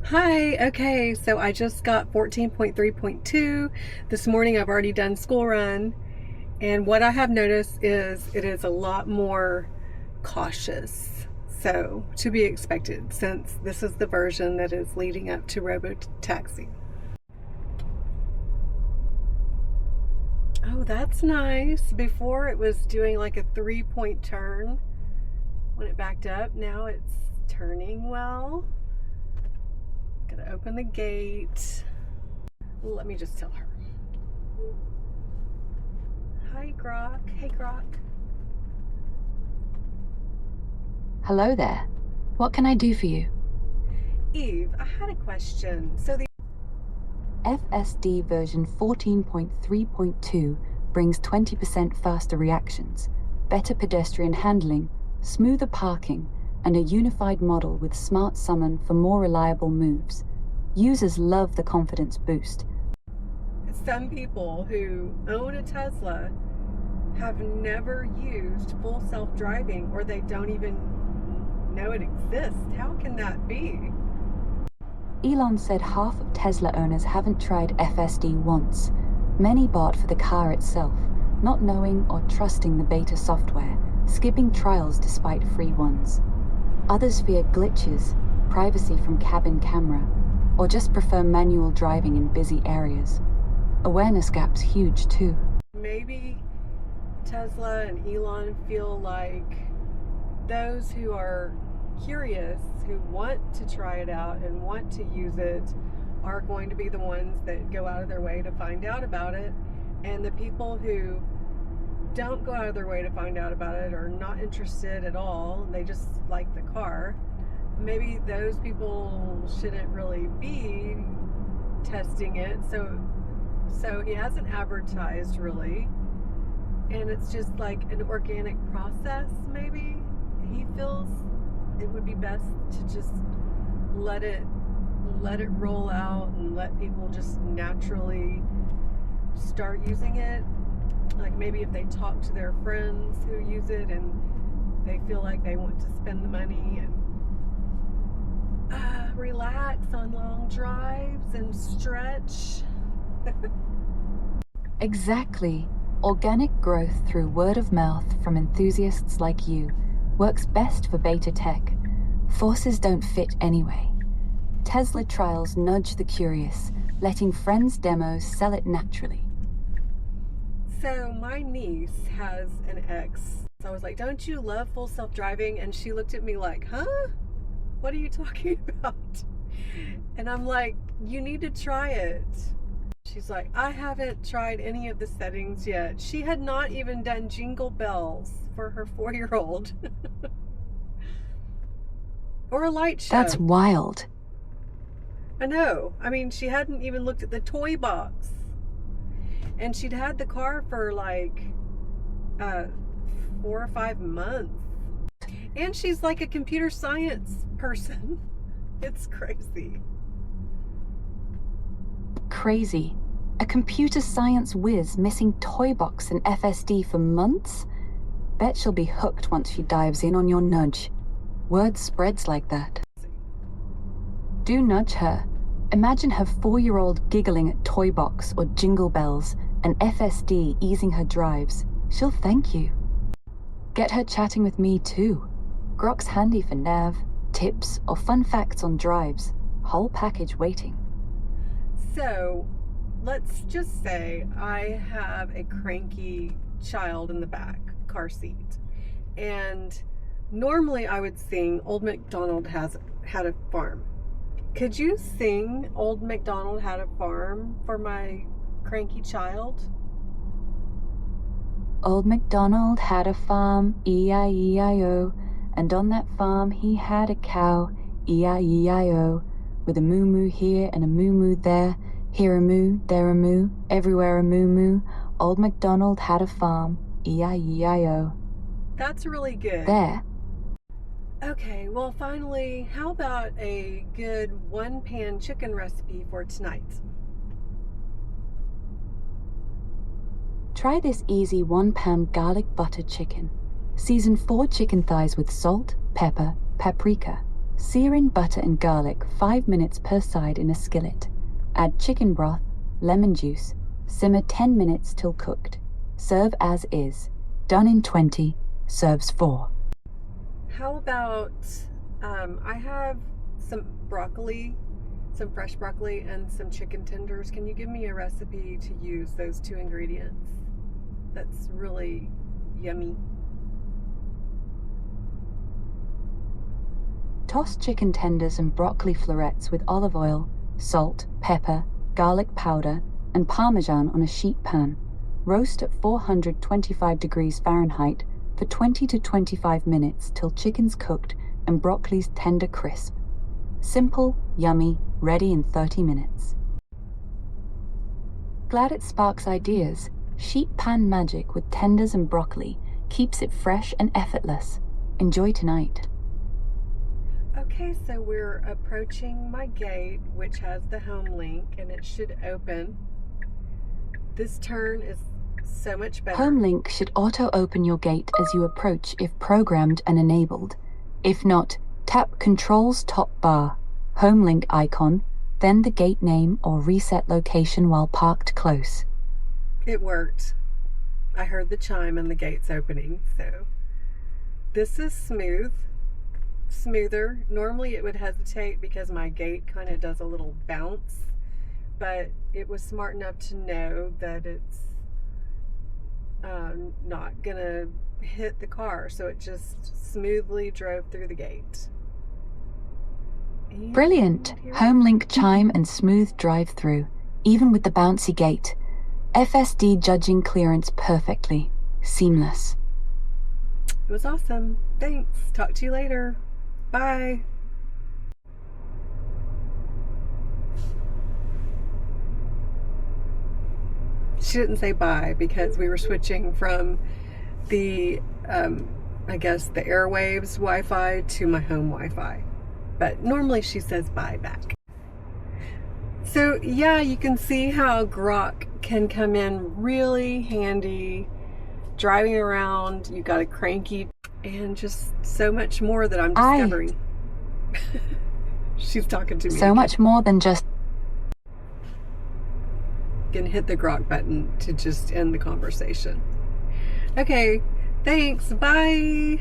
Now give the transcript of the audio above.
Hi, okay, so I just got 14.3.2. This morning I've already done school run, and what I have noticed is it is a lot more cautious. So, to be expected since this is the version that is leading up to robo-taxi. Oh, that's nice. Before it was doing like a 3-point turn when it backed up. Now it's turning well. Gotta open the gate. Let me just tell her. Hi, Grok. Hey, Grok. Hello there. What can I do for you? Eve, I had a question. So the FSD version 14.3.2 brings 20% faster reactions, better pedestrian handling, smoother parking, and a unified model with smart summon for more reliable moves. Users love the confidence boost. some people who own a Tesla have never used full self-driving, or they don't even know it exists. How can that be? Elon said half of Tesla owners haven't tried FSD once. Many bought for the car itself, not knowing or trusting the beta software, skipping trials despite free ones. Others fear glitches, privacy from cabin camera, or just prefer manual driving in busy areas. Awareness gap's huge too. Maybe Tesla and Elon feel like those who are curious, who want to try it out and want to use it, are going to be the ones that go out of their way to find out about it. And the people who don't go out of their way to find out about it are not interested at all, they just like the car. Maybe those people shouldn't really be testing it. So he hasn't advertised really, and it's just like an organic process. Maybe he feels it would be best to just let it roll out and let people just naturally start using it. Like maybe if they talk to their friends who use it and they feel like they want to spend the money and relax on long drives and stretch. Exactly. Organic growth through word of mouth from enthusiasts like you works best for beta tech. Forces don't fit anyway. Tesla trials nudge the curious, letting friends' demos sell it naturally. So my niece has an ex. So I was like, don't you love full self-driving? And she looked at me like, huh? What are you talking about? And I'm like, you need to try it. She's like, I haven't tried any of the settings yet. She had not even done Jingle Bells for her 4-year-old. Or a light show. That's wild. I know. I mean, she hadn't even looked at the toy box. And she'd had the car for like 4 or 5 months. And she's like a computer science person. It's crazy. Crazy. A computer science whiz missing toy box and FSD for months? Bet she'll be hooked once she dives in on your nudge. Word spreads like that. Do nudge her. Imagine her 4-year-old giggling at Toy Box or Jingle Bells and FSD easing her drives. She'll thank you. Get her chatting with me too. Grok's handy for nav, tips, or fun facts on drives. Whole package waiting. So, let's just say I have a cranky child in the back car seat. And normally I would sing Old MacDonald had a farm. Could you sing Old MacDonald Had a Farm for my cranky child? Old MacDonald had a farm, E-I-E-I-O, and on that farm he had a cow, E-I-E-I-O, with a moo-moo here and a moo-moo there, here a moo, there a moo, everywhere a moo-moo. Old MacDonald had a farm, E-I-E-I-O. That's really good. There. Okay, well finally, how about a good one-pan chicken recipe for tonight? Try this easy 1-pan garlic butter chicken. Season 4 chicken thighs with salt, pepper, paprika. Sear in butter and garlic 5 minutes per side in a skillet. Add chicken broth, lemon juice, simmer 10 minutes till cooked. Serve as is. Done in 20, serves 4. How about, I have some broccoli, some fresh broccoli, and some chicken tenders. Can you give me a recipe to use those 2 ingredients? That's really yummy. Toss chicken tenders and broccoli florets with olive oil, salt, pepper, garlic powder, and Parmesan on a sheet pan. Roast at 425 degrees Fahrenheit for 20 to 25 minutes till chicken's cooked and broccoli's tender crisp. Simple, yummy, ready in 30 minutes. Glad it sparks ideas. Sheet pan magic with tenders and broccoli keeps it fresh and effortless. Enjoy tonight. Okay, so we're approaching my gate, which has the home link, and it should open. This turn is so much better. Home link should auto-open your gate as you approach if programmed and enabled. If not, tap Controls top bar, home link icon, then the gate name or reset location while parked close. It worked. I heard the chime and the gate's opening, so this is smoother. Normally it would hesitate because my gate kind of does a little bounce, but it was smart enough to know that it's not gonna hit the car, so it just smoothly drove through the gate. And Brilliant! Home link chime and smooth drive-through, even with the bouncy gate. FSD judging clearance perfectly. Seamless. It was awesome. Thanks. Talk to you later. Bye. She didn't say bye because we were switching from the, I guess, the airwaves Wi-Fi to my home Wi-Fi. But normally she says bye back. So yeah, you can see how Grok can come in really handy. Driving around, you got a cranky, and just so much more that I'm discovering. She's talking to me. So much more than just... Can hit the Grok button to just end the conversation. Okay, thanks, bye.